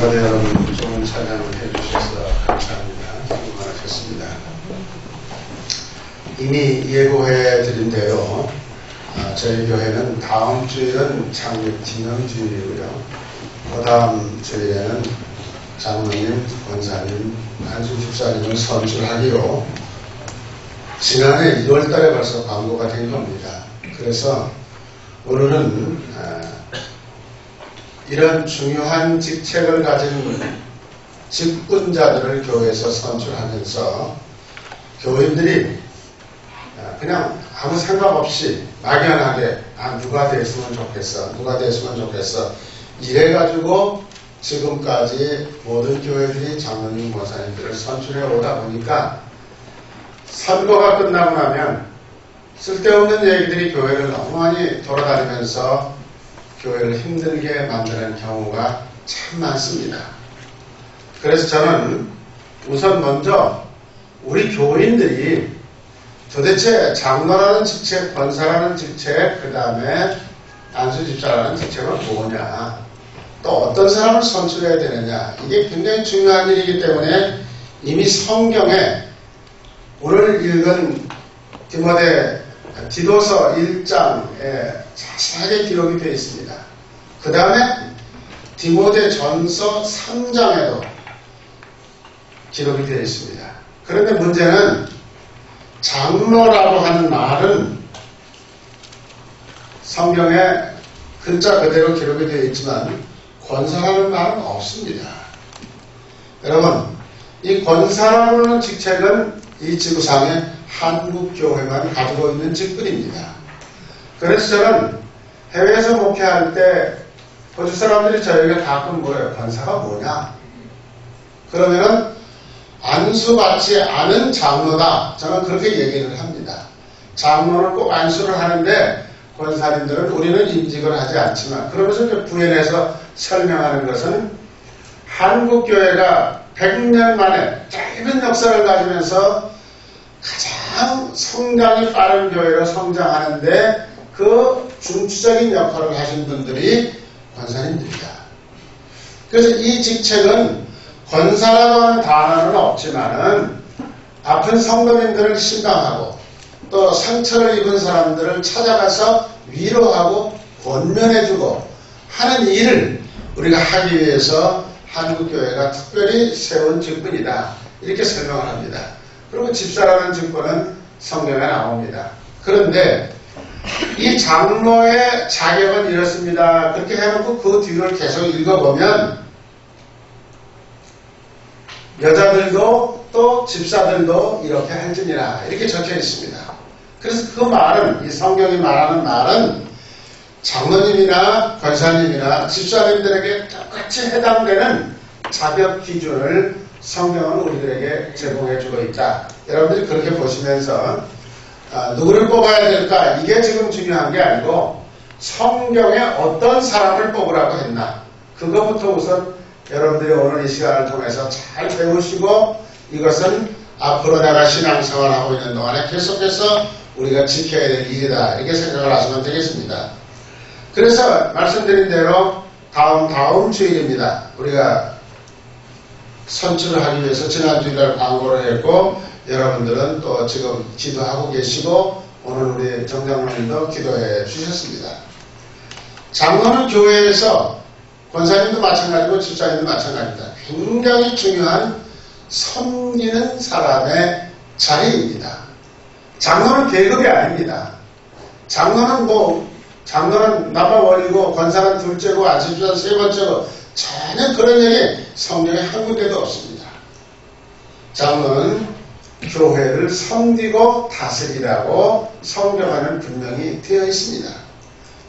성가대 여러분, 좋은 찬양을 해주셔서 감사합니다. 수고 많으셨습니다. 이미 예고해 드린데요. 저희 교회는 다음 주일은 창립 기념주일이고요. 그 다음 주일에는 장로님, 권사님, 한준 집사님을 선출하기로 지난해 1월달에 벌써 광고가 된 겁니다. 그래서 오늘은 이런 중요한 직책을 가진 직분자들을 교회에서 선출하면서 교인들이 그냥 아무 생각 없이 막연하게 누가 됐으면 좋겠어 이래가지고 지금까지 모든 교회들이 장로님, 권사님들을 선출해 오다 보니까 선거가 끝나고 나면 쓸데없는 얘기들이 교회를 너무 많이 돌아다니면서 교회를 힘들게 만드는 경우가 참 많습니다. 그래서 저는 우선 먼저 우리 교인들이 도대체 장로라는 직책, 권사라는 직책, 그 다음에 안수집사라는 직책은 뭐냐, 또 어떤 사람을 선출해야 되느냐, 이게 굉장히 중요한 일이기 때문에 이미 성경에 오늘 읽은 디도서 1장에 자세하게 기록이 되어 있습니다. 그 다음에 디모데전서 3장에도 기록이 되어 있습니다. 그런데 문제는 장로라고 하는 말은 성경에 글자 그대로 기록이 되어 있지만 권사라는 말은 없습니다. 여러분, 이 권사라고 하는 직책은 이 지구상에 한국교회만 가지고 있는 직분입니다. 그래서 저는 해외에서 목회할 때 호주 사람들이 저에게 가끔 뭐예요? 권사가 뭐냐? 그러면은 안수받지 않은 장로다. 저는 그렇게 얘기를 합니다. 장로는 꼭 안수를 하는데 권사님들은 우리는 임직을 하지 않지만, 그러면서 이제 부연해서 설명하는 것은 한국교회가 100년 만에 짧은 역사를 가지면서 가장 성장이 빠른 교회로 성장하는데 그 중추적인 역할을 하신 분들이 권사님들이다. 그래서 이 직책은 권사라고 하는 단어는 없지만은 아픈 성도님들을 신방하고 또 상처를 입은 사람들을 찾아가서 위로하고 권면해주고 하는 일을 우리가 하기 위해서 한국교회가 특별히 세운 직분이다. 이렇게 설명을 합니다. 그리고 집사라는 직분은 성경에 나옵니다. 그런데 이 장로의 자격은 이렇습니다. 그렇게 해놓고 그 뒤를 계속 읽어보면 여자들도 또 집사들도 이렇게 할지니라 이렇게 적혀 있습니다. 그래서 그 말은, 이 성경이 말하는 말은 장로님이나 권사님이나 집사님들에게 똑같이 해당되는 자격 기준을 성경은 우리들에게 제공해주고 있다. 여러분들이 그렇게 보시면서 누구를 뽑아야 될까? 이게 지금 중요한 게 아니고 성경에 어떤 사람을 뽑으라고 했나? 그것부터 우선 여러분들이 오늘 이 시간을 통해서 잘 배우시고 이것은 앞으로 내가 신앙생활하고 있는 동안에 계속해서 우리가 지켜야 될 일이다. 이렇게 생각을 하시면 되겠습니다. 그래서 말씀드린 대로 다음 주일입니다. 우리가 선출을 하기 위해서 지난 주일날 광고를 했고 여러분들은 또 지금 기도하고 계시고 오늘 우리 정장로님도 기도해 주셨습니다. 장로는 교회에서 권사님도 마찬가지고 집사님도 마찬가지입니다. 굉장히 중요한 섬기는 사람의 자리입니다. 장로는 계급이 아닙니다. 장로는 넘버원이고 권사는 둘째고 안수집사는 세 번째고 전혀 그런 얘기 성경에 한 군데도 없습니다. 장로는 교회를 섬기고 다스리라고 성경에는 분명히 되어 있습니다.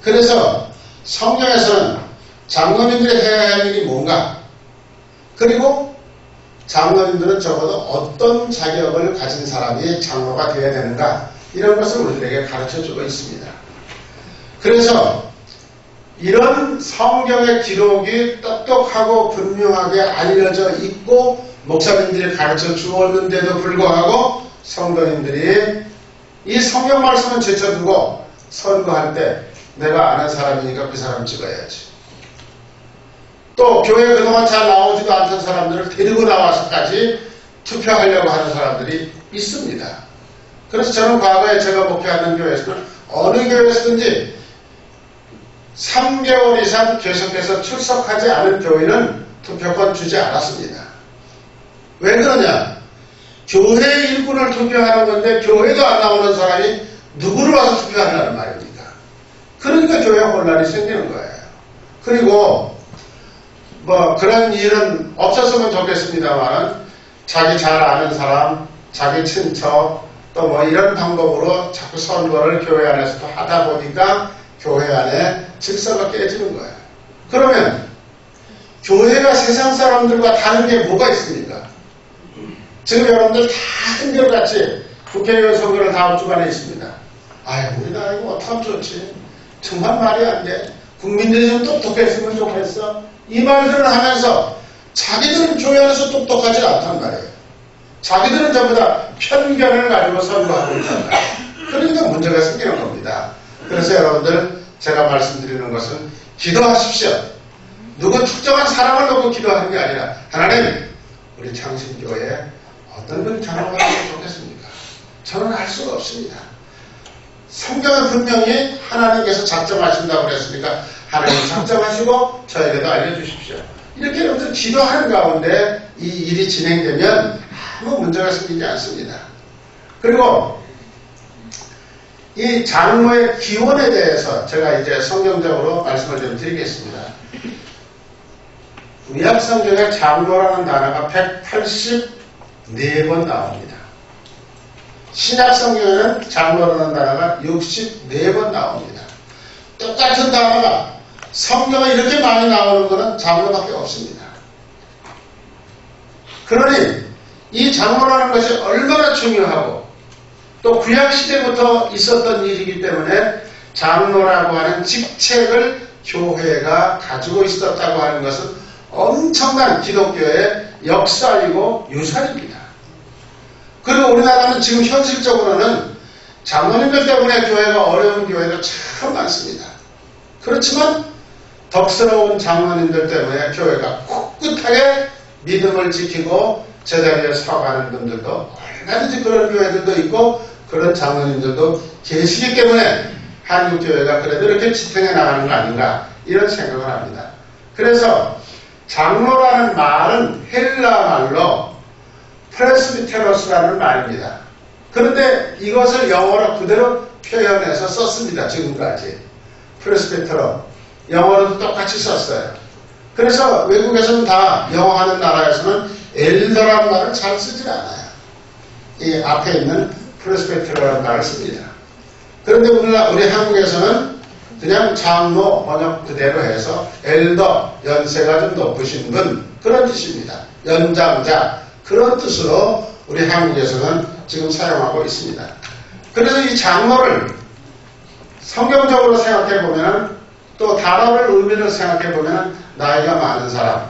그래서 성경에서는 장로님들이 해야 할 일이 뭔가, 그리고 장로님들은 적어도 어떤 자격을 가진 사람이 장로가 되어야 되는가, 이런 것을 우리들에게 가르쳐주고 있습니다. 그래서 이런 성경의 기록이 똑똑하고 분명하게 알려져 있고 목사님들이 가르쳐 주었는데도 불구하고 성도님들이 이 성경 말씀은 제쳐두고 선거할 때 내가 아는 사람이니까 그 사람 찍어야지, 또 교회 그동안 잘 나오지도 않던 사람들을 데리고 나와서까지 투표하려고 하는 사람들이 있습니다. 그래서 저는 과거에 제가 목회하는 교회에서는 어느 교회에서든지 3개월 이상 계속해서 출석하지 않은 교회는 투표권 주지 않았습니다. 왜 그러냐? 교회 일꾼을 투표하는 건데 교회도 안 나오는 사람이 누구를 와서 투표하냐는 말입니다. 그러니까 교회 혼란이 생기는 거예요. 그리고 뭐 그런 일은 없었으면 좋겠습니다만 자기 잘 아는 사람, 자기 친척 또 뭐 이런 방법으로 자꾸 선거를 교회 안에서도 하다 보니까 교회 안에 질서가 깨지는 거예요. 그러면 교회가 세상 사람들과 다른 게 뭐가 있습니까? 지금 여러분들 다 한결같이 국회의원 선거를 다음 주간에 있습니다. 아유, 우리나라 이거 어떡하면 좋지? 정말 말이 안 돼. 국민들이 좀 똑똑했으면 좋겠어. 이 말들을 하면서 자기들은 교회 안에서 똑똑하지 않단 말이에요. 자기들은 전부 다 편견을 가지고 선거하고 있단 말이에요. 그러니까 문제가 생기는 겁니다. 그래서 여러분들 제가 말씀드리는 것은 기도하십시오. 누구 특정한 사람을 놓고 기도하는 게 아니라 하나님, 우리 창신교회에 어떤 분이 자랑하면 좋겠습니까? 저는 알 수가 없습니다. 성경은 분명히 하나님께서 작정하신다고 그랬으니까 하나님 작정하시고 저에게도 알려주십시오. 이렇게 여러분들 기도하는 가운데 이 일이 진행되면 아무 문제가 생기지 않습니다. 그리고 이 장로의 기원에 대해서 제가 이제 성경적으로 말씀을 좀 드리겠습니다. 구약성경에 장로라는 단어가 184번 나옵니다. 신약성경에는 장로라는 단어가 64번 나옵니다. 똑같은 단어가 성경에 이렇게 많이 나오는 것은 장로밖에 없습니다. 그러니 이 장로라는 것이 얼마나 중요하고 또 구약시대부터 있었던 일이기 때문에 장로라고 하는 직책을 교회가 가지고 있었다고 하는 것은 엄청난 기독교의 역사이고 유산입니다. 그리고 우리나라는 지금 현실적으로는 장로님들 때문에 교회가 어려운 교회가 참 많습니다. 그렇지만 덕스러운 장로님들 때문에 교회가 꿋꿋하게 믿음을 지키고 제자리에 서가는 분들도 얼마든지 그런 교회들도 있고 그런 장로님들도 계시기 때문에 한국교회가 그래도 이렇게 지탱해 나가는 거 아닌가 이런 생각을 합니다. 그래서 장로라는 말은 헬라 말로 프레스비테로스라는 말입니다. 그런데 이것을 영어로 그대로 표현해서 썼습니다. 지금까지. 프레스비테로. 영어로도 똑같이 썼어요. 그래서 외국에서는 다 영어하는 나라에서는 엘더라는 말을 잘 쓰질 않아요. 이 앞에 있는 프레스비테로라는 말을 씁니다. 그런데 우리 한국에서는 그냥 장로 번역 그대로 해서 엘더, 연세가 좀 높으신 분 그런 뜻입니다. 연장자 그런 뜻으로 우리 한국에서는 지금 사용하고 있습니다. 그래서 이 장로를 성경적으로 생각해 보면 또 단어를 의미를 생각해 보면 나이가 많은 사람,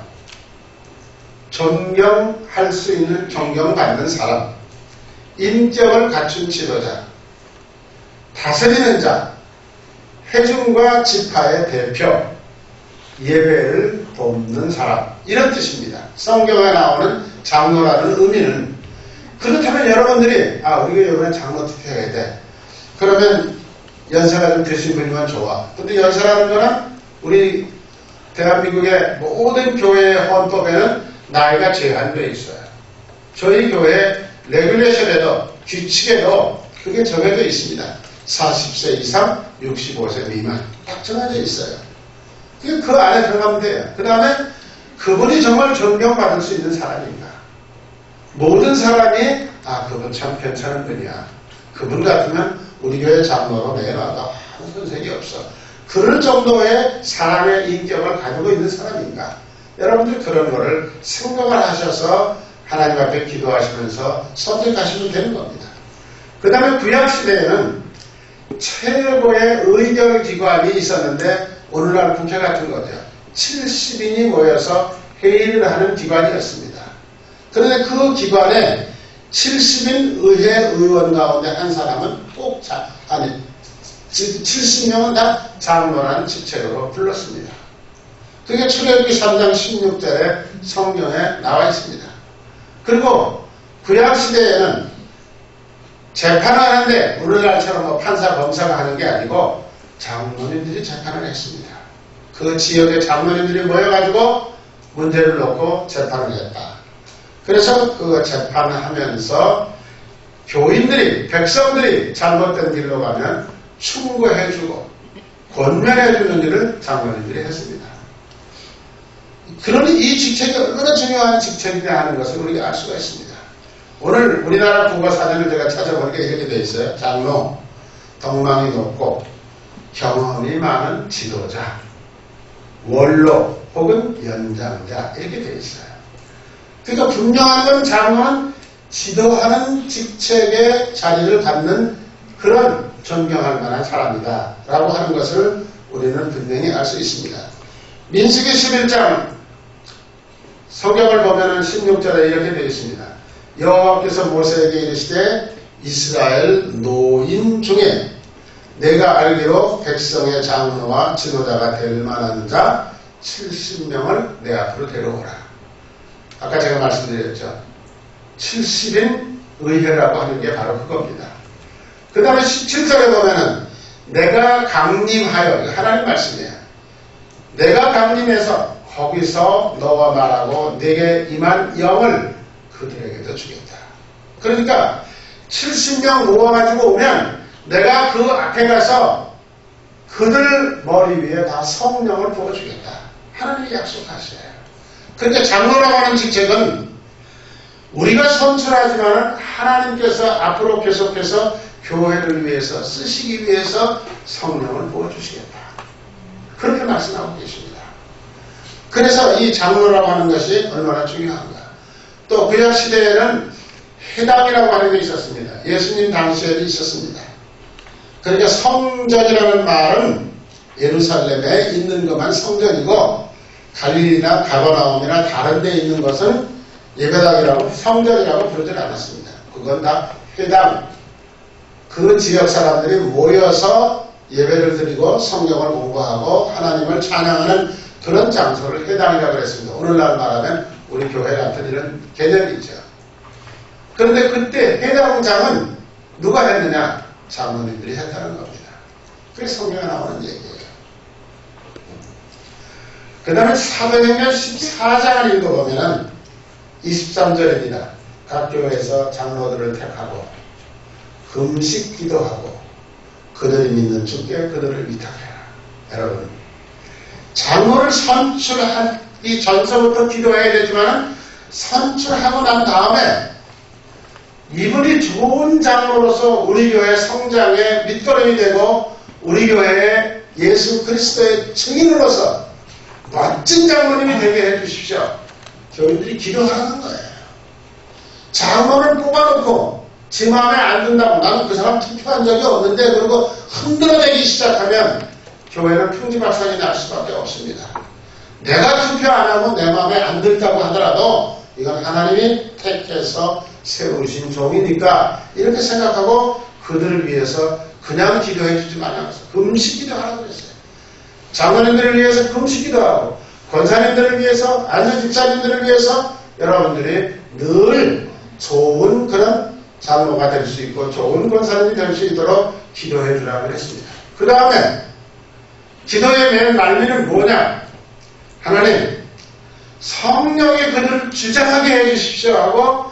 존경할 수 있는 존경받는 사람, 인격을 갖춘 지도자, 다스리는 자, 회중과 지파의 대표, 예배를 돕는 사람 이런 뜻입니다. 성경에 나오는 장로라는 의미는 그렇다면 여러분들이 우리가 이번에 장로 투표해야 돼. 그러면 연세가 좀 되신 분이면 좋아. 근데 연세라는 거는 우리 대한민국의 모든 교회의 헌법에는 나이가 제한되어 있어요. 저희 교회 레귤레이션에도 규칙에도 그게 정해져 있습니다. 40세 이상 65세 미만 딱 정해져 있어요. 그 안에 들어가면 돼요. 그 다음에 그분이 정말 존경받을 수 있는 사람인가. 모든 사람이 그분 참 괜찮은 분이야. 그분 같으면 우리 교회 장로로 내놔도 아무 손색이 없어. 그럴 정도의 사람의 인격을 가지고 있는 사람인가. 여러분들 그런 거를 생각을 하셔서 하나님 앞에 기도하시면서 선택하시면 되는 겁니다. 그 다음에 구약시대에는 최고의 의결기관이 있었는데 오늘날 국회 같은 거죠. 70인이 모여서 회의를 하는 기관이었습니다. 그런데 그 기관에 70인 의회 의원 가운데 한 사람은 꼭 70명은 다 장로라는 직책으로 불렀습니다. 그게 출애굽기 3장 16절에 성경에 나와 있습니다. 그리고 구약시대에는 재판을 하는데 오늘날처럼 뭐 판사 검사가 하는 게 아니고 장로님들이 재판을 했습니다. 그 지역의 장로님들이 모여가지고 문제를 놓고 재판을 했다. 그래서 그 재판을 하면서 교인들이, 백성들이 잘못된 길로 가면 충고해주고 권면해주는 일을 장로님들이 했습니다. 그러니 이 직책이 얼마나 중요한 직책이냐 하는 것을 우리가 알 수가 있습니다. 오늘 우리나라 국어사전을 제가 찾아보니까 이렇게 되어 있어요. 장로, 덕망이 높고 경험이 많은 지도자, 원로 혹은 연장자 이렇게 되어 있어요. 그러니까 분명한 건 장로는 지도하는 직책의 자리를 갖는 그런 존경할 만한 사람이다 라고 하는 것을 우리는 분명히 알 수 있습니다. 민수기 11장 성경을 보면 16절에 이렇게 되어 있습니다. 여호와께서 모세에게 이르시되 이스라엘 노인 중에 내가 알기로 백성의 장로와 지도자가 될 만한 자 70명을 내 앞으로 데려오라. 아까 제가 말씀드렸죠. 70인 의회라고 하는 게 바로 그겁니다. 그 다음에 17절에 보면은 내가 강림하여, 하나님 말씀이에요. 내가 강림해서 거기서 너와 말하고 내게 임한 영을 그들에게도 주겠다. 그러니까 70명 모아가지고 오면 내가 그 앞에 가서 그들 머리 위에 다 성령을 부어주겠다. 하나님이 약속하셔요. 그러니까 장로라고 하는 직책은 우리가 선출하지만 하나님께서 앞으로 계속해서 교회를 위해서 쓰시기 위해서 성령을 부어주시겠다. 그렇게 말씀하고 계십니다. 그래서 이 장로라고 하는 것이 얼마나 중요한가. 또 구약 시대에는 회당이라고 하는 게 있었습니다. 예수님 당시에도 있었습니다. 그러니까 성전이라는 말은 예루살렘에 있는 것만 성전이고 갈릴리나 가버나움이나 다른 데 있는 것은 예배당이라고 성전이라고 부르지 않았습니다. 그건 다 회당. 그 지역 사람들이 모여서 예배를 드리고 성경을 공부하고 하나님을 찬양하는 그런 장소를 회당이라고 했습니다. 오늘날 말하면 우리 교회 같은 이런 개념이죠. 그런데 그때 회당장은 누가 했느냐? 장로님들이 했다는 겁니다. 그게 성경에 나오는 얘기예요. 그 다음에 사도행전 14장을 읽어보면 23절입니다. 각 교회에서 장로들을 택하고 금식 기도하고 그들이 믿는 주께 그들을 위탁해라. 여러분, 장로를 선출하기 전서부터 기도해야 되지만 선출하고 난 다음에 이분이 좋은 장로로서 우리 교회 성장의 밑거름이 되고 우리 교회의 예수 그리스도의 증인으로서 멋진 장로님이 되게 해주십시오. 교인들이 기도하는 거예요. 장로를 뽑아놓고 지 마음에 안 든다고 나는 그 사람 투표한 적이 없는데 그러고 흔들어대기 시작하면 교회는 풍지박산이 날 수밖에 없습니다. 내가 투표 안 하고 내 마음에 안 들다고 하더라도 이건 하나님이 택해서 세우신 종이니까 이렇게 생각하고 그들을 위해서 그냥 기도해 주지 말라고 금식 기도하라고 그랬어요. 장로님들을 위해서 금식 기도하고 권사님들을 위해서 안수 집사님들을 위해서 여러분들이 늘 좋은 그런 장로가 될 수 있고 좋은 권사님이 될 수 있도록 기도해 주라고 했습니다. 그 다음에 기도의 맨 말미는 뭐냐? 하나님 성령이 그들을 주장하게 해주십시오 하고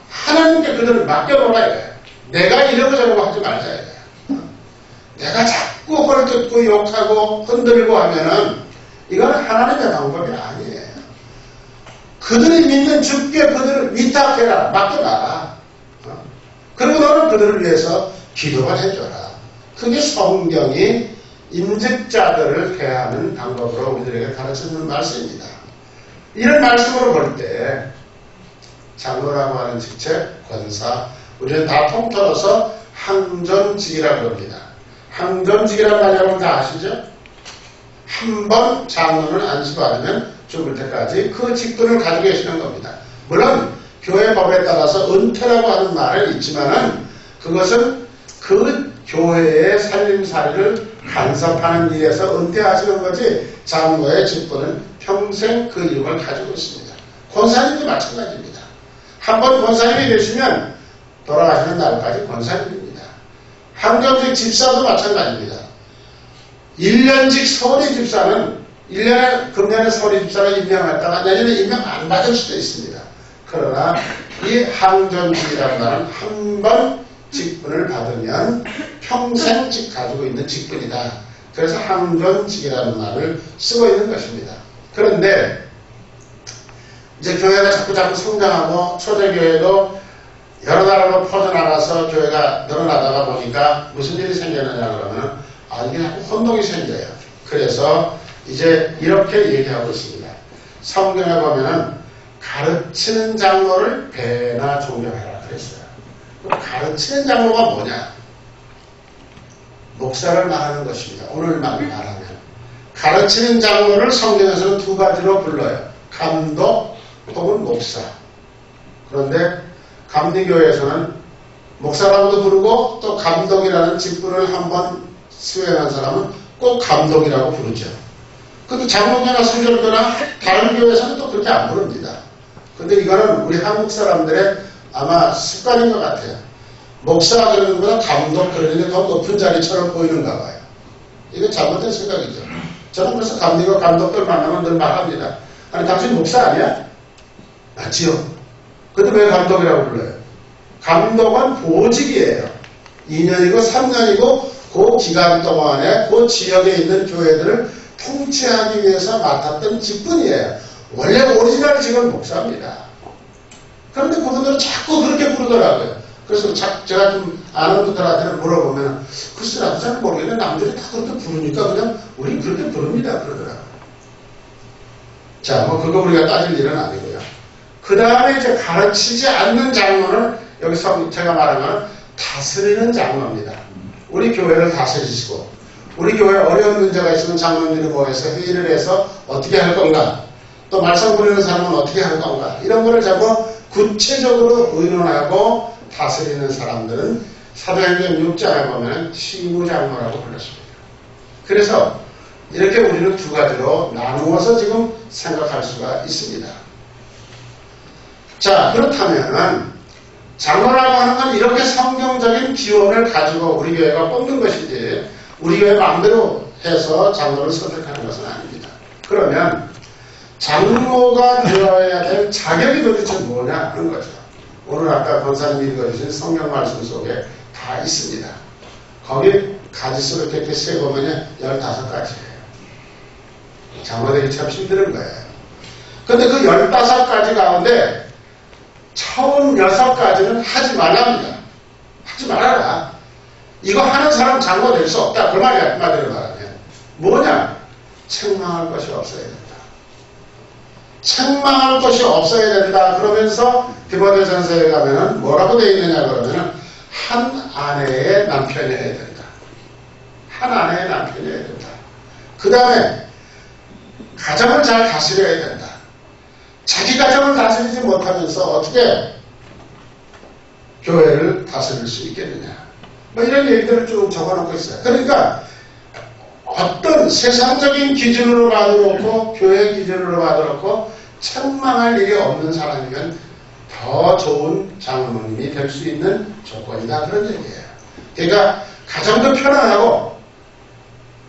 하나님께 그들을 맡겨놓으라 이거예요. 내가 이러고 저러고 하지 말자 이거예요. 내가 자꾸 헐뜯고 욕하고 흔들고 하면은 이건 하나님의 방법이 아니에요. 그들이 믿는 주께 그들을 위탁해라. 맡겨놔라. 그리고 너는 그들을 위해서 기도를 해줘라. 그게 성경이 임직자들을 대하는 방법으로 우리들에게 가르쳐주는 말씀입니다. 이런 말씀으로 볼 때 장로라고 하는 직책, 권사 우리는 다 통틀어서 항전직이라고 합니다. 항전직이라는 말 여러분 다 아시죠? 한 번 장로를 안수받으면 죽을 때까지 그 직분을 가지고 계시는 겁니다. 물론 교회 법에 따라서 은퇴라고 하는 말은 있지만은 그것은 그 교회의 살림살이를 간섭하는 일에서 은퇴하시는 거지 장로의 직분은 평생 그 이름을 가지고 있습니다. 권사님도 마찬가지입니다. 한번 권사님이 되시면 돌아가시는 날까지 권사님입니다. 항정직 집사도 마찬가지입니다. 1년직 서리 집사는 1년에 금년에 서리 집사를 임명했다가 내년에 임명 안 받을 수도 있습니다. 그러나 이 항전직이라는 말은 한 번 직분을 받으면 평생직 가지고 있는 직분이다. 그래서 항전직이라는 말을 쓰고 있는 것입니다. 그런데 이제 교회가 자꾸 성장하고 초대교회도 여러 나라로 퍼져나가서 교회가 늘어나다가 보니까 무슨 일이 생겼느냐 그러면 이게 혼동이 생겨요. 그래서 이제 이렇게 얘기하고 있습니다. 성경에 보면은 가르치는 장로를 배나 존경해라 그랬어요. 가르치는 장로가 뭐냐? 목사를 말하는 것입니다. 오늘만 말하면 가르치는 장로를 성경에서는 두 가지로 불러요. 감독 혹은 목사. 그런데 감리교회에서는 목사라고도 부르고 또 감독이라는 직분을 한번 수행한 사람은 꼭 감독이라고 부르죠. 근데 장로교나 순절교나 다른 교회에서는 또 그렇게 안 부릅니다. 근데 이거는 우리 한국 사람들의 아마 습관인 것 같아요. 목사 그러는 것보다 감독 그러는 게 더 높은 자리처럼 보이는가 봐요. 이건 잘못된 생각이죠. 저는 그래서 감리교 감독들 만나면 늘 말합니다. 아니 당신 목사 아니야? 맞지요. 근데 왜 감독이라고 불러요? 감독은 보직이에요. 2년이고 3년이고 그 기간 동안에 그 지역에 있는 교회들을 통치하기 위해서 맡았던 직분이에요. 원래 오리지널 직은 목사입니다. 그런데 그분들은 자꾸 그렇게 부르더라고요. 그래서 제가 좀 아는 분들한테는 물어보면 글쎄 나도 잘 모르겠는데 남들이 다 그렇게 부르니까 그냥 우리 그렇게 부릅니다 그러더라고요. 자, 뭐 그거 우리가 따질 일은 아니고요. 그 다음에 이제 가르치지 않는 장로는 여기서 제가 말하면 다스리는 장로입니다. 우리 교회를 다스리시고 우리 교회에 어려운 문제가 있으면 장로님들이 모여서 회의를 해서 어떻게 할 건가, 또 말씀 부리는 사람은 어떻게 할 건가, 이런 거를 자꾸 구체적으로 의논하고 다스리는 사람들은 사도행전 6장에 보면 치무장로라고 불렀습니다. 그래서 이렇게 우리는 두 가지로 나누어서 지금 생각할 수가 있습니다. 자, 그렇다면 장로라고 하는 건 이렇게 성경적인 기원을 가지고 우리 교회가 뽑는 것이지 우리 교회 마음대로 해서 장로를 선택하는 것은 아닙니다. 그러면 장로가 되어야 될 자격이 도대체 뭐냐 하는 거죠. 오늘 아까 권사님이 읽어주신 성경 말씀 속에 다 있습니다. 거기 가지수를 이렇게 세보면 15가지예요. 장로되기 참 힘든 거예요. 근데 그 15가지 가운데 처음 6가지는 하지 말랍니다. 하지 말아라. 이거 하는 사람 장로 될 수 없다. 그 말이야. 한마디로 말하면. 뭐냐? 책망할 것이 없어야 된다. 책망할 것이 없어야 된다. 그러면서 디모데전서에 가면은 뭐라고 되어 있느냐 그러면은 한 아내의 남편이어야 된다. 한 아내의 남편이어야 된다. 그 다음에 가정을 잘 다스려야 된다. 자기 가정을 다스리지 못하면서 어떻게 교회를 다스릴 수 있겠느냐. 뭐 이런 얘기들을 쭉 적어놓고 있어요. 그러니까 어떤 세상적인 기준으로 봐도 교회 기준으로 봐도 책망할 일이 없는 사람이면 더 좋은 장로님이 될 수 있는 조건이다. 그런 얘기예요. 그러니까 가정도 편안하고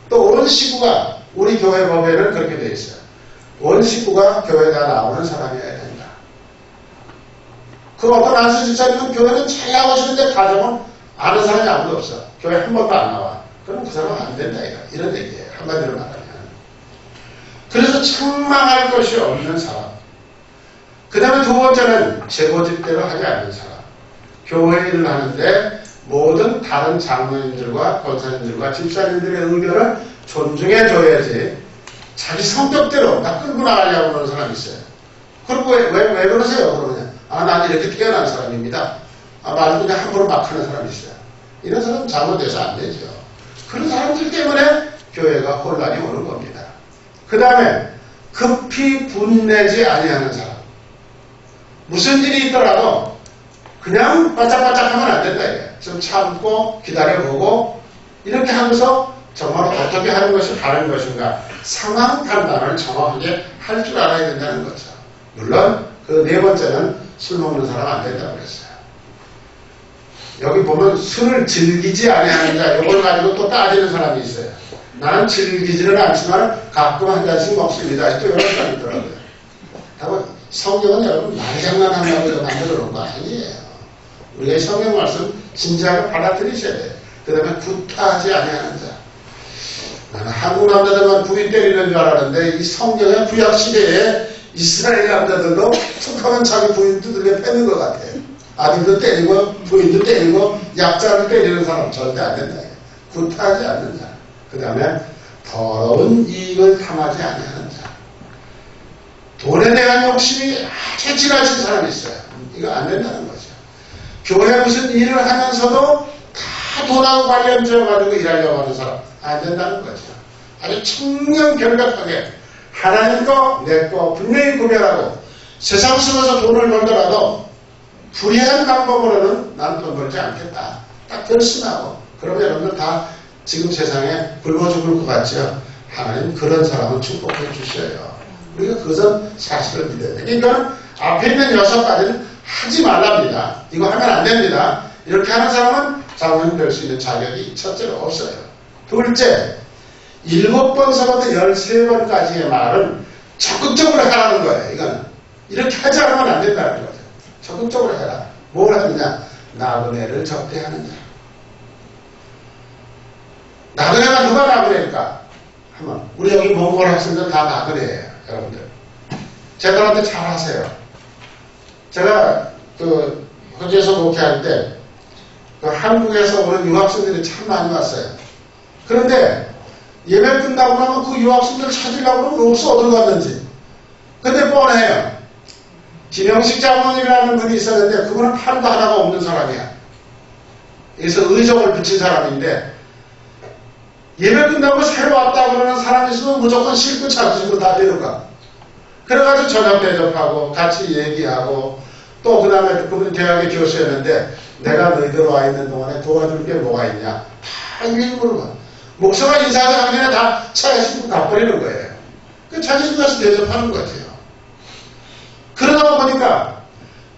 또 온 식구가 우리 교회 법에는 그렇게 되어 있어요. 온 식구가 교회에 다 나오는 사람이어야 된다. 그 어떤 안수 집사님은 교회는 잘 나오시는데 가정은 아는 사람이 아무도 없어. 교회 한 번도 안 나와. 그럼 그 사람은 안 된다. 이런 얘기예요. 한마디로 말하면. 그래서 책망할 것이 없는 사람. 그 다음에 두 번째는 제고집대로 하지 않는 사람. 교회 일을 하는데 모든 다른 장로님들과 권사님들과 집사님들의 의견을 존중해줘야지 자기 성격대로 나 끌고 나가려고 그러는 사람이 있어요. 그리고 왜 그러세요? 그러면 나는 이렇게 태어난 사람입니다. 말도 그냥 함부로 막 하는 사람이 있어요. 이런 사람은 잘못돼서 안 되죠. 그런 사람들 때문에 교회가 혼란이 오는 겁니다. 그 다음에 급히 분내지 아니하는 사람. 무슨 일이 있더라도 그냥 바짝바짝 하면 안 된다. 좀 참고 기다려보고 이렇게 하면서 정말 어떻게 하는 것이 바른 것인가 상황 판단을 정확하게 할 줄 알아야 된다는 거죠. 물론 그 네 번째는 술 먹는 사람 안 된다고 그랬어요. 여기 보면 술을 즐기지 아니하는 자, 이걸 가지고 또 따지는 사람이 있어요. 나는 즐기지는 않지만 가끔 한 잔씩 먹습니다. 또 이런 사람이 있더라고요. 하고 성경은 여러분 말장난한다고 만들어 놓은 거 아니에요. 우리가 성경 말씀 진지하게 받아들이셔야 돼요. 그 다음에 구타하지 아니하는 자. 나는 한국 남자들만 부인 때리는 줄 알았는데 이 성경의 구약 시대에 이스라엘 남자들도 툭하면 자기 부인 두들겨 패는 것 같아요. 아들도 때리고 부인도 때리고 약자를 때리는 사람 절대 안 된다. 구타하지 않는 자. 그 다음에 더러운 이익을 탐하지 아니하는 자. 돈에 대한 욕심이 아주 지나친 사람이 있어요. 이거 안 된다는 거죠. 교회 무슨 일을 하면서도 다 돈하고 관련지어가지고 일하려고 하는 사람 안 된다는 거죠. 아주 청렴결백하게 하나님 거, 내 거 분명히 구별하고 세상 속에서 돈을 벌더라도 불의한 방법으로는 난 돈 벌지 않겠다. 딱 결심하고 그러면 여러분들 다 지금 세상에 굶어 죽을 것 같죠. 하나님 그런 사람은 축복해 주셔요. 우리가 그것은 사실을 믿어야 돼요. 그러니까 앞에 있는 6가지는 하지 말랍니다. 이거 하면 안 됩니다. 이렇게 하는 사람은 장로님 될 수 있는 자격이 첫째로 없어요. 둘째, 7번서부터 13번까지의 말은 적극적으로 하라는 거예요. 이건 이렇게 하지 않으면 안 된다는 거죠. 적극적으로 해라. 뭘 하느냐? 나그네를 접대하는 자. 나그네가 누가 나그네일까? 한번 우리 여기 몽골 학생들 다 나그네예요. 여러분들 제들한테 잘 하세요. 제가 그 호주에서 목회할 때 그 한국에서 오는 유학생들이 참 많이 왔어요. 그런데 예배 끝나고 나면 그 유학생들 찾으려고 그러면 없어 어디 갔는지. 근데 뻔해요. 김영식 장로님이라는 분이 있었는데 그분은 팔도 하나가 없는 사람이야. 그래서 의정을 붙인 사람인데 예배 끝나고 새로 왔다 그러는 사람이 있으면 무조건 싣고 찾으시고 다 데려가. 그래가지고 저녁 대접하고 같이 얘기하고 또 그 다음에 그분 대학의 교수였는데 내가 너희들 와 있는 동안에 도와줄 게 뭐가 있냐. 다 일부러 봐. 목사가 인사하기 전에 다 차에 싣고 가버리는 거예요. 그 자기 집 가서 대접하는 거죠. 그러다 보니까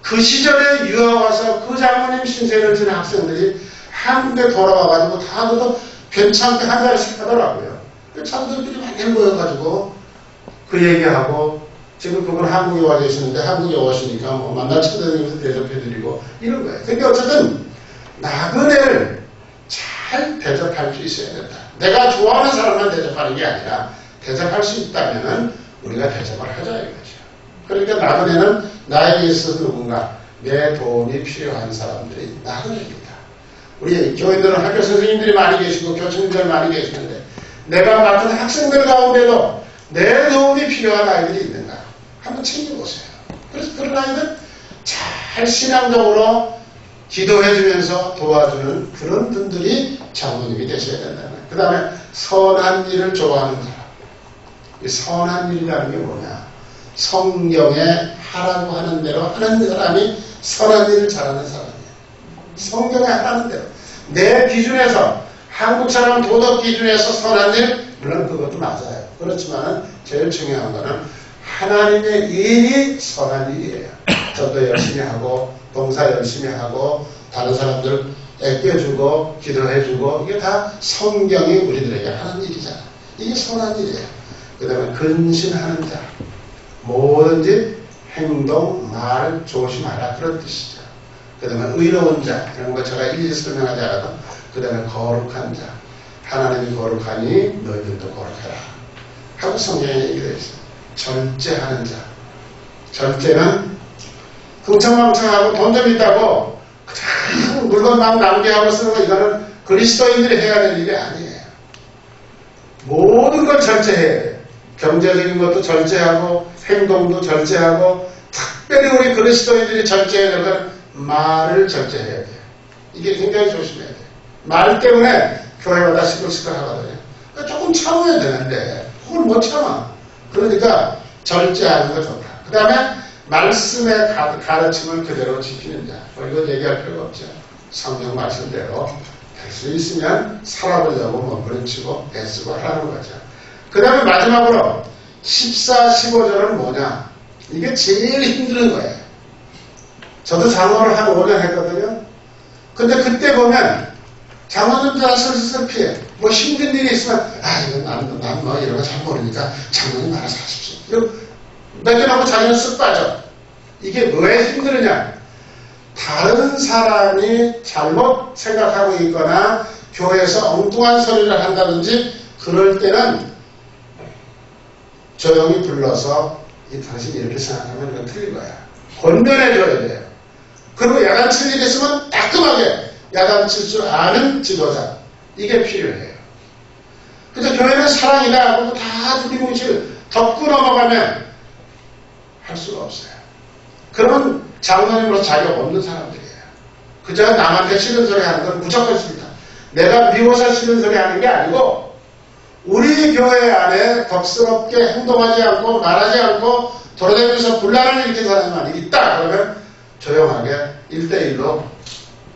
그 시절에 유학 와서 그 장로님 신세를 지닌 학생들이 한국에 돌아와가지고 다 그도 괜찮게 한 자리씩 하더라고요. 장로들끼리 많이 모여가지고 그 얘기하고 지금 그분 한국에 와 계시는데 한국에 오시니까 뭐 만날 찾아다니면서 대접해드리고 이런 거예요. 근데 어쨌든 나그네를 잘 대접할 수 있어야 된다. 내가 좋아하는 사람만 대접하는 게 아니라 대접할 수 있다면 우리가 대접을 하자 이거죠. 그러니까 나그네는 나에게 있어서 누군가 내 도움이 필요한 사람들이 나그네입니다. 우리 교인들은 학교 선생님들이 많이 계시고 교수님들 많이 계시는데 내가 맡은 학생들 가운데도 내 도움이 필요한 아이들이 있는가 한번 챙겨보세요. 그래서 그런 아이들 잘 신앙적으로 기도해주면서 도와주는 그런 분들이 장로님이 되셔야 된다는 거예요. 그 다음에 선한 일을 좋아하는 사람. 이 선한 일이라는 게 뭐냐? 성경에 하라고 하는 대로 하는 사람이 선한 일을 잘하는 사람이에요. 성경에 하라는 대로. 내 기준에서 한국 사람 도덕 기준에서 선한 일, 물론 그것도 맞아요. 그렇지만 제일 중요한 거는 하나님의 일이 선한 일이에요. 저도 열심히 하고 봉사 열심히 하고 다른 사람들 애껴주고 기도해주고 이게 다 성경이 우리들에게 하는 일이잖아. 이게 선한 일이에요. 그 다음에 근신하는 자. 뭐든지 행동, 말 조심하라 그런 뜻이죠. 그 다음에 의로운 자. 이런 거 제가 일일이 설명하지 않아도 그 다음에 거룩한 자. 하나님이 거룩하니 너희들도 거룩해라. 하고 성경에 얘기되어 있어요. 절제하는 자. 절제는 흥청망청하고 돈 좀 있다고 그냥 물건 막 낭비하고 쓰는 거 이거는 그리스도인들이 해야 될 일이 아니에요. 모든 걸 절제해야 돼요. 경제적인 것도 절제하고 행동도 절제하고 특별히 우리 그리스도인들이 절제해야 될 건 말을 절제해야 돼요. 이게 굉장히 조심해야 돼요. 말 때문에 교회마다 시끌시끌 하거든요. 그러니까 조금 참아야 되는데 그걸 못 참아. 그러니까 절제하는 거 좋다. 그 다음에 말씀의 가르침을 그대로 지키는 자. 이거 얘기할 필요가 없죠. 성경 말씀대로 할 수 있으면 살아보려고 몸부림치고 애쓰고 하라는 거죠. 그 다음에 마지막으로 14, 15절은 뭐냐? 이게 제일 힘든 거예요. 저도 장로를 한 5년 했거든요. 근데 그때 보면 장로님들 다 슬슬 피해. 뭐 힘든 일이 있으면 이건 난 뭐 이런 거 잘 모르니까 장로님 알아서 하십시오. 이거 맡겨놓고 자기는 쓱 빠져. 이게 왜 힘드느냐? 다른 사람이 잘못 생각하고 있거나 교회에서 엉뚱한 소리를 한다든지 그럴 때는 조용히 불러서 당신이 이렇게 생각하면 이건 틀린 거야. 권면해줘야 돼요. 그리고 야단칠 일이 있으면 따끔하게 야단칠 줄 아는 지도자. 이게 필요해요. 그래서 교회는 사랑이다 하고 다 두리뭉실 덮고 넘어가면 할 수가 없어요. 그러면 장로님으로 자격 없는 사람들이에요. 그저 남한테 싫은 소리 하는 건 무조건 싫다. 내가 미워서 싫은 소리 하는 게 아니고 우리 교회 안에 덕스럽게 행동하지 않고 말하지 않고 돌아다니면서 분란을 일으킨 사람이 만약 있다 그러면 조용하게 1대1로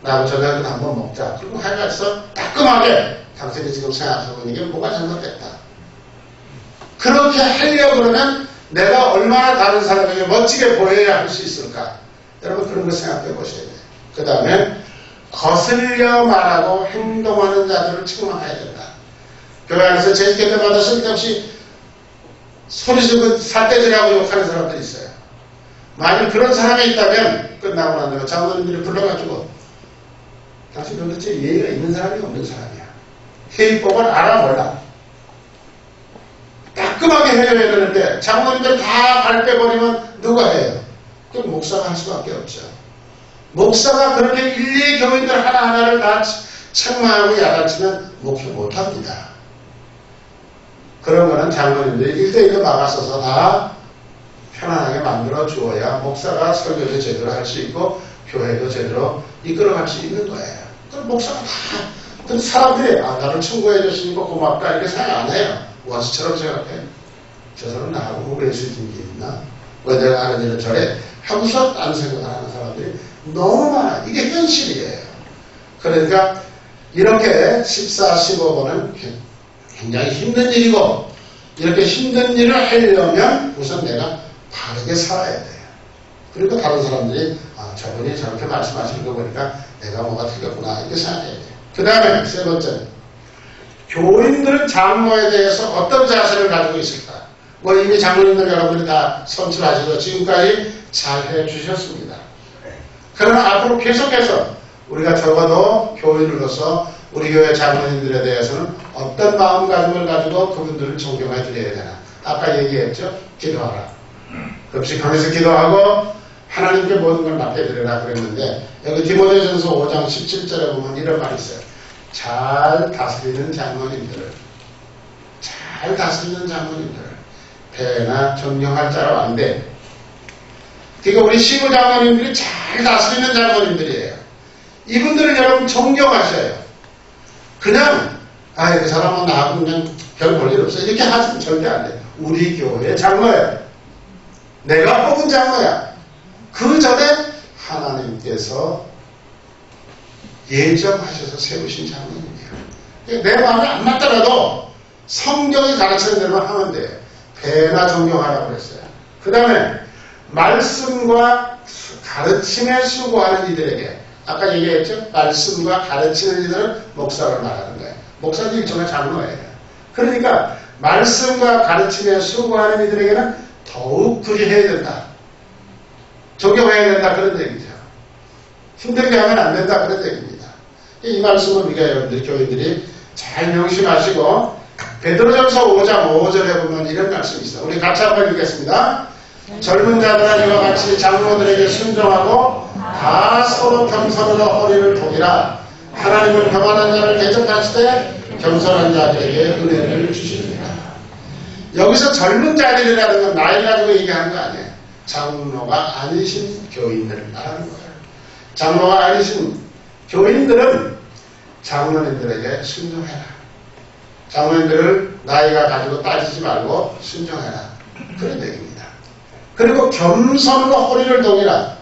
나하고 저녁을 한번 먹자. 그리고 해가서 따끔하게 당신이 지금 생각하고 있는 게 뭐가 잘못됐다. 그렇게 하려고 그러면 내가 얼마나 다른 사람에게 멋지게 보여야 할 수 있을까? 여러분 그런 거 생각해 보셔야 돼요. 그 다음에 거슬려 말하고 행동하는 자들을 책망해야 된다. 교회 안에서 재직할 때마다 쓸데없이 소리 지르고 삿대질하고 욕하는 사람들이 있어요. 만약 그런 사람이 있다면 끝나고 난 다음에 장로님들이 불러가지고 당신 도대체 예의가 있는 사람이 없는 사람이야. 회의법을 알아 몰라. 따끔하게 해줘야 되는데 장로님들 다 발 빼버리면 누가 해요? 그럼 목사가 할 수밖에 없죠. 목사가 그렇게 일일이 교인들 하나하나를 다 책망하고 야단치면 목표 못합니다. 그런 거는 장로님들이 1대1로 막아서서 다 편안하게 만들어 주어야 목사가 설교도 제대로 할 수 있고 교회도 제대로 이끌어갈 수 있는 거예요. 그럼 목사가 다 그 사람들이 나를 충고해 줬으니까 고맙다 이렇게 생각 안 해요. 원수처럼 생각해요. 저 사람 나하고 그럴 수 있는 게 있나? 왜 내가 하는 일을 저래? 하고서 딴 생각을 하는 사람들이 너무 많아. 이게 현실이에요. 그러니까 이렇게 14, 15번은 굉장히 힘든 일이고 이렇게 힘든 일을 하려면 우선 내가 바르게 살아야 돼요. 그리고 다른 사람들이 저분이 저렇게 말씀하시는 거 보니까 내가 뭐가 틀렸구나 이렇게 생각해야 돼요. 그 다음에 세 번째는 교인들은 장로에 대해서 어떤 자세를 가지고 있을까? 뭐 이미 장로님들 여러분들이 다 선출하셔서 지금까지 잘 해주셨습니다. 그러나 앞으로 계속해서 우리가 적어도 교인으로서 우리 교회 장로님들에 대해서는 어떤 마음가짐을 가지고 그분들을 존경해 드려야 되나? 아까 얘기했죠? 기도하라. 금식하면서 기도하고 하나님께 모든 걸 맡겨드리라 그랬는데 여기 디모데전서 5장 17절에 보면 이런 말이 있어요. 잘 다스리는 장로님들을 배나 존경할 자로 안 돼. 그러니까 우리 시부 장로님들이 잘 다스리는 장로님들이에요. 이분들을 여러분 존경하셔요. 그냥 그 사람은 나하고 그냥 별 볼 일 없어 이렇게 하시면 절대 안 돼. 우리 교회 장로야. 내가 뽑은 장로야. 그 전에 하나님께서 예정하셔서 세우신 장로님이에요. 내 마음에 안 맞더라도 성경이 가르치는 대로만 하면 돼요. 배나 존경하라고 그랬어요. 그 다음에 말씀과 가르침에 수고하는 이들에게 아까 얘기했죠? 말씀과 가르치는 이들은 목사를 말하는 거예요. 목사는 일종의 장로예요. 그러니까 말씀과 가르침에 수고하는 이들에게는 더욱 그리해야 된다. 존경해야 된다. 그런 얘기죠. 힘들게 하면 안 된다. 그런 얘기입니다. 이 말씀은 우리가 여러분들 교인들이 잘 명심하시고 베드로전서 5장 5절에 보면 이런 말씀이 있어요. 우리 같이 한번 읽겠습니다. 젊은 자들아 이와 같이 장로들에게 순종하고 다 서로 겸손으로 허리를 동이라. 하나님은 교만한 자를 대적하시되 겸손한 자들에게 은혜를 주십니다. 여기서 젊은 자들이라는 건 나이 가지고 얘기하는 거 아니에요. 장로가 아니신 교인들을 말하는 거예요. 장로가 아니신 교인들은 장로님들에게 순종해라. 장로님들을 나이가 가지고 따지지 말고 순종해라. 그런 얘기입니다. 그리고 겸손으로 허리를 동이라.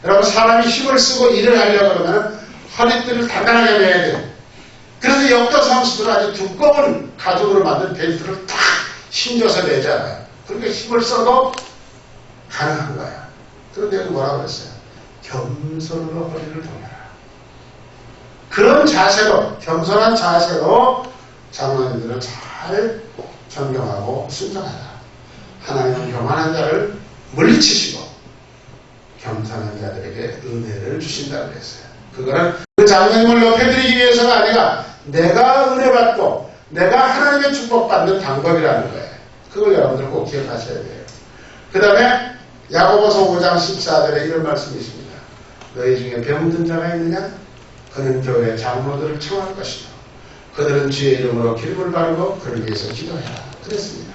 여러분 사람이 힘을 쓰고 일을 하려고 그러면 허리띠를 단단하게 매야 돼요. 그래서 역도 선수들은 아주 두꺼운 가죽으로 만든 벨트를 딱 힘줘서 내잖아요. 그러니까 힘을 써도 가능한 거야. 그런데 여기 뭐라고 그랬어요? 겸손으로 허리를 돌려라. 그런 자세로, 겸손한 자세로 장로님들은 잘 존경하고 순종하라. 하나님은 교만한 자를 물리치시고 겸손한 자들에게 은혜를 주신다고 그랬어요. 그거는 그 장로님을 높여드리기 위해서가 아니라 내가 은혜 받고 내가 하나님의 축복받는 방법이라는 거예요. 그걸 여러분들 꼭 기억하셔야 돼요. 그 다음에 야고보서 5장 14절에 이런 말씀이 있습니다. 너희 중에 병든 자가 있느냐? 그는 교회 장로들을 청할 것이요. 그들은 주의 이름으로 기름을 바르고 그를 위해서 기도해라. 그랬습니다.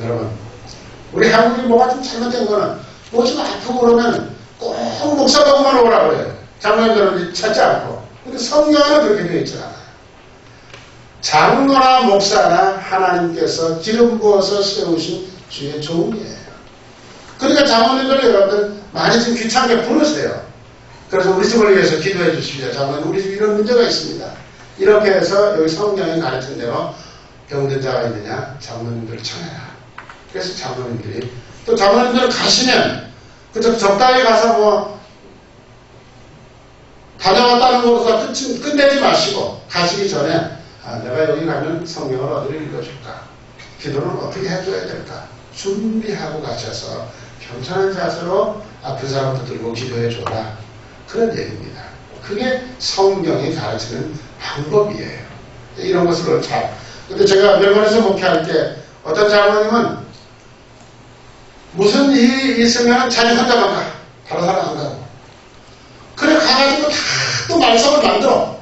여러분, 우리 한국이 뭐가 좀 잘못된 거는 뭐 좀 아프고 그러면 꼭 목사님만 오라고 그래요. 장로님들은 찾지 않고. 근데 성경은 그렇게 되어 있지 않아요. 장로나 목사나 하나님께서 기름 부어서 세우신 주의 종이에요. 그러니까 장로님들 여러분들 많이 좀 귀찮게 부르세요. 그래서 우리 집을 위해서 기도해 주십시오. 장로님, 우리 집 이런 문제가 있습니다. 이렇게 해서 여기 성경이 가르친 대로 병든 자가 있느냐? 장로님들을 청해라. 그래서 장로님들이 또 장로님들 가시면 그저 적당히 가서 뭐 다녀왔다는 것보다 끝내지 마시고 가시기 전에 내가 여기 가면 성경을 어디를 읽어줄까? 기도는 어떻게 해줘야 될까? 준비하고 가셔서 겸손한 자세로 아픈 사람도 들고 기도해 줘라. 그런 얘기입니다. 그게 성경이 가르치는 방법이에요. 이런 것을 잘. 근데 제가 멜번에서 목회할 때 어떤 장로님은 무슨 일이 있으면 자기 혼자만 가. 다른 사람 안 가고. 그래 가가지고 다 또 말썽을 만들어.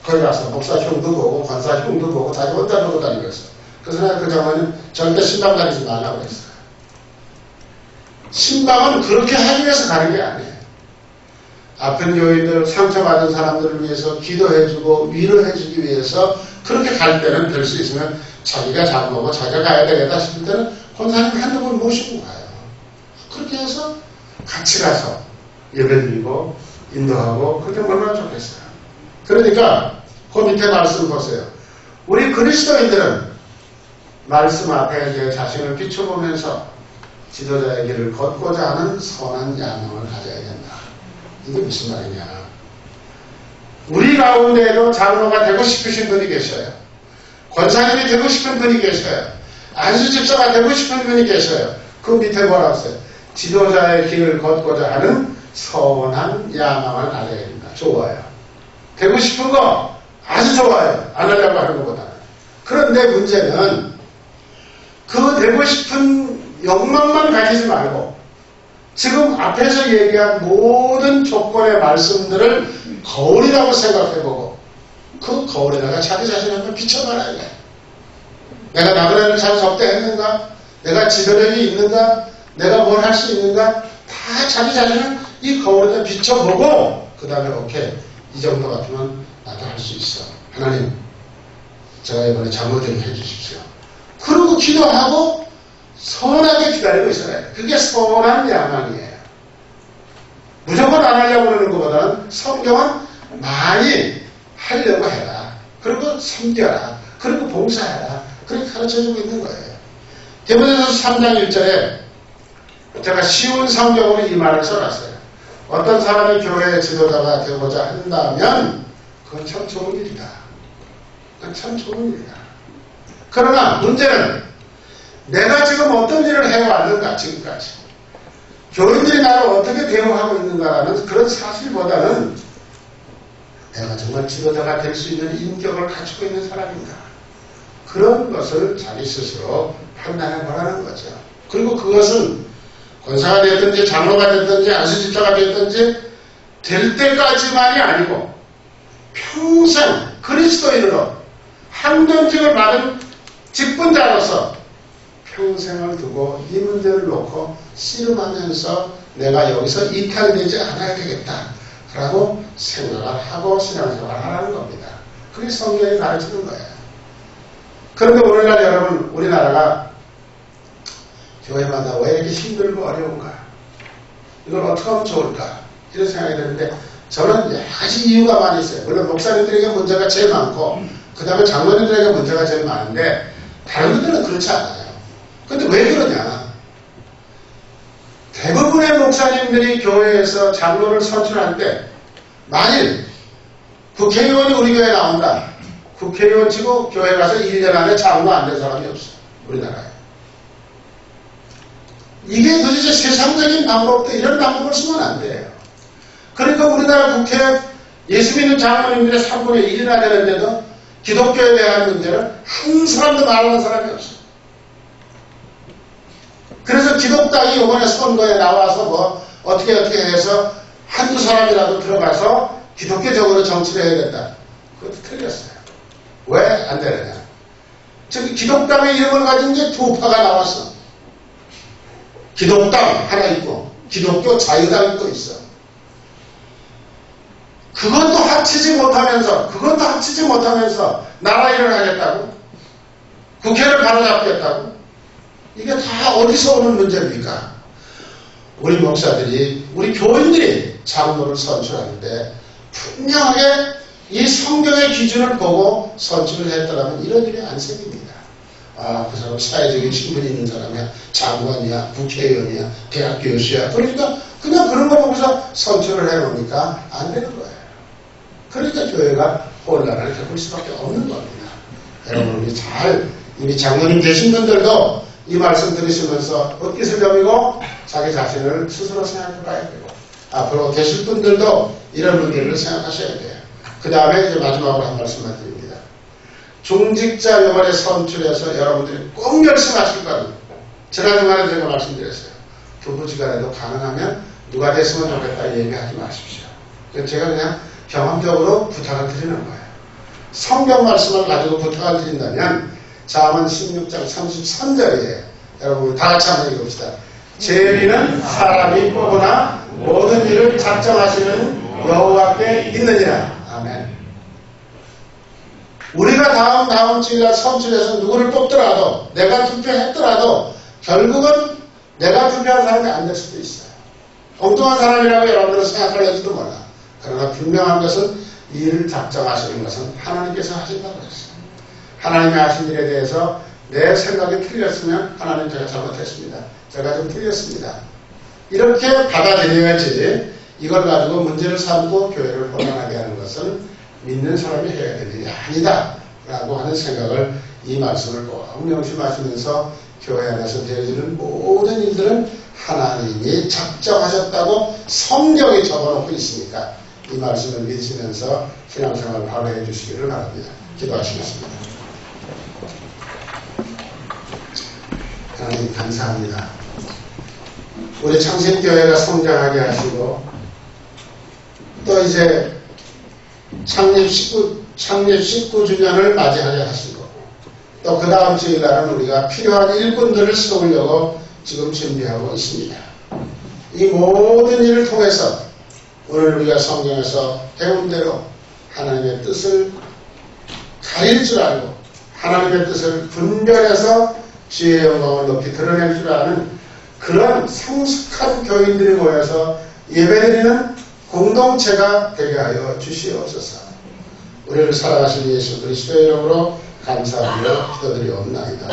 거기 가서 목사 형도 보고 권사 형도 보고 자기 혼자 보고 다니고 있어. 그래서 내가 그 장로님 절대 신방 다니지 말라고 했어요. 신방은 그렇게 하기 위해서 가는 게 아니에요. 아픈 교인들, 상처받은 사람들을 위해서 기도해주고 위로해주기 위해서 그렇게 갈 때는 될 수 있으면 자기가 장로고 자기가 가야 되겠다 싶을 때는 권사님 한두 번 모시고 가요. 그렇게 해서 같이 가서 예배드리고 인도하고 그게 얼마나 좋겠어요. 그러니까 그 밑에 말씀 보세요. 우리 그리스도인들은 말씀 앞에 이제 자신을 비춰보면서 지도자의 길을 걷고자 하는 선한 야망을 가져야 된다. 이게 무슨 말이냐. 우리 가운데에도 장로가 되고 싶으신 분이 계셔요. 권사님이 되고 싶은 분이 계셔요. 안수집사가 되고 싶은 분이 계셔요. 그 밑에 뭐라고 써요? 지도자의 길을 걷고자 하는 선한 야망을 가져야 된다. 좋아요. 되고 싶은 거 아주 좋아요. 안 하려고 하는 것보다는. 그런데 문제는 그 되고 싶은 욕망만 가지지 말고 지금 앞에서 얘기한 모든 조건의 말씀들을 거울이라고 생각해보고 그 거울에다가 자기 자신을 한번 비춰봐라. 내가 나그네를 잘 접대했는가? 내가 지도력이 있는가? 내가 뭘 할 수 있는가? 다 자기 자신을 이 거울에다 비춰보고 그 다음에 오케이 이 정도 같으면 나도 할 수 있어. 하나님 제가 이번에 장로 좀 해주십시오. 그러고 기도하고 선하게 기다리고 있어야 돼. 그게 선한 야망이에요. 무조건 안 하려고 그러는 것보다는 성경은 많이 하려고 해라. 그리고 섬겨라. 그리고 봉사해라. 그렇게 가르쳐주고 있는 거예요. 디모데전서 3장 1절에 제가 쉬운 성경으로 이 말을 써놨어요. 어떤 사람이 교회의 지도자가 되고자 한다면 그건 참 좋은 일이다. 그건 참 좋은 일이다. 그러나 문제는 내가 지금 어떤 일을 해왔는가 지금까지 교인들이 나를 어떻게 대우하고 있는가라는 그런 사실보다는 내가 정말 지도자가 될 수 있는 인격을 가지고 있는 사람인가 그런 것을 자기 스스로 판단해 보라는 거죠. 그리고 그것은 권사가 됐든지 장로가 됐든지 안수집사가 됐든지 될 때까지만이 아니고 평생 그리스도인으로 항전직을 받은 직분자로서 평생을 두고 이 문제를 놓고 씨름하면서 내가 여기서 이탈되지 않아야 되겠다라고 생각을 하고 신앙생활을 하라는 겁니다. 그게 성경이 가르치는 거예요. 그런데 오늘날 여러분 우리나라가 교회마다 왜 이렇게 힘들고 어려운가? 이걸 어떻게 하면 좋을까? 이런 생각이 드는데 저는 여러 가지 이유가 많이 있어요. 물론 목사님들에게 문제가 제일 많고 그 다음에 장로님들에게 문제가 제일 많은데 다른 분들은 그렇지 않아요. 근데 왜 그러냐? 대부분의 목사님들이 교회에서 장로를 선출할 때 만일 국회의원이 우리 교회에 나온다. 국회의원 치고 교회 가서 1년 안에 장로 안 된 사람이 없어요. 우리나라에. 이게 도대체 세상적인 방법도 이런 방법을 쓰면 안 돼요. 그러니까 우리나라 국회 예수 믿는 장로님들의 3분의 1이나 되는데도 기독교에 대한 문제를 한 사람도 말하는 사람이 없어요. 그래서 기독당이 이번에 선거에 나와서 뭐 어떻게 해서 한두 사람이라도 들어가서 기독교적으로 정치를 해야겠다. 그것도 틀렸어요. 왜 안 되느냐? 즉 기독당의 이름을 가진 게 두 파가 나왔어. 기독당 하나 있고 기독교 자유당이 또 있어. 그것도 합치지 못하면서 나라 일을 하겠다고? 국회를 바로잡겠다고? 이게 다 어디서 오는 문제입니까? 우리 목사들이, 우리 교인들이 장로를 선출하는데 분명하게 이 성경의 기준을 보고 선출을 했더라면 이런 일이 안 생깁니다. 아, 그 사람 사회적인 신분이 있는 사람이야, 장관이야, 국회의원이야, 대학 교수야. 그러니까 그냥 그런 거 보고서 선출을 해놓으니까 안 되는 거예요. 그러니까 교회가 혼란을 겪을 수밖에 없는 겁니다. 여러분, 우리 이미 장로님 되신 분들도 이 말씀 들으시면서 어깨를 점이고 자기 자신을 스스로 생각해 봐야 되고, 앞으로 계실 분들도 이런 문제를 생각하셔야 돼요. 그 다음에 이제 마지막으로 한 말씀만 드립니다. 중직자 이번에 선출해서 여러분들이 꼭 열심하실 겁니다. 지난주간에 제가 말씀드렸어요. 부부지간에도 가능하면 누가 됐으면 좋겠다 얘기하지 마십시오. 제가 그냥 경험적으로 부탁을 드리는 거예요. 성경 말씀을 가지고 부탁을 드린다면 잠언 16장 33절이에요. 여러분 다 같이 한번 읽읍시다. 재리는 사람이 뽑으나 모든 일을 작정하시는 여호와께 있느니라. 아멘. 우리가 다음 주일날 선출해서 누구를 뽑더라도 내가 투표했더라도 결국은 내가 투표한 사람이 안 될 수도 있어요. 엉뚱한 사람이라고 여러분들은 생각할지도 몰라. 그러나 분명한 것은 이 일을 작정하시는 것은 하나님께서 하신다고 했어요. 하나님이 하신 일에 대해서 내 생각이 틀렸으면 하나님 제가 잘못했습니다. 제가 좀 틀렸습니다. 이렇게 받아들여야지 이걸 가지고 문제를 삼고 교회를 혼란하게 하는 것은 믿는 사람이 해야 될 일이 아니다 라고 하는 생각을 이 말씀을 꼭 명심하시면서 교회 안에서 되어지는 모든 일들은 하나님이 작정하셨다고 성경에 적어놓고 있으니까 이 말씀을 믿으시면서 신앙생활을 발휘해 주시기를 바랍니다. 기도하시겠습니다. 하나님 감사합니다. 우리 창신교회가 성장하게 하시고 또 이제 창립 19주년을 맞이하게 하시고 또 그 다음 주일날은 우리가 필요한 일꾼들을 세우려고 지금 준비하고 있습니다. 이 모든 일을 통해서 오늘 우리가 성경에서 배운 대로 하나님의 뜻을 가릴 줄 알고 하나님의 뜻을 분별해서 주의 영광을 높이 드러낼 줄 아는 그런 성숙한 교인들이 모여서 예배드리는 공동체가 되게 하여 주시옵소서. 우리를 사랑하신 예수 그리스도의 이름으로 감사하며 기도드리옵나이다.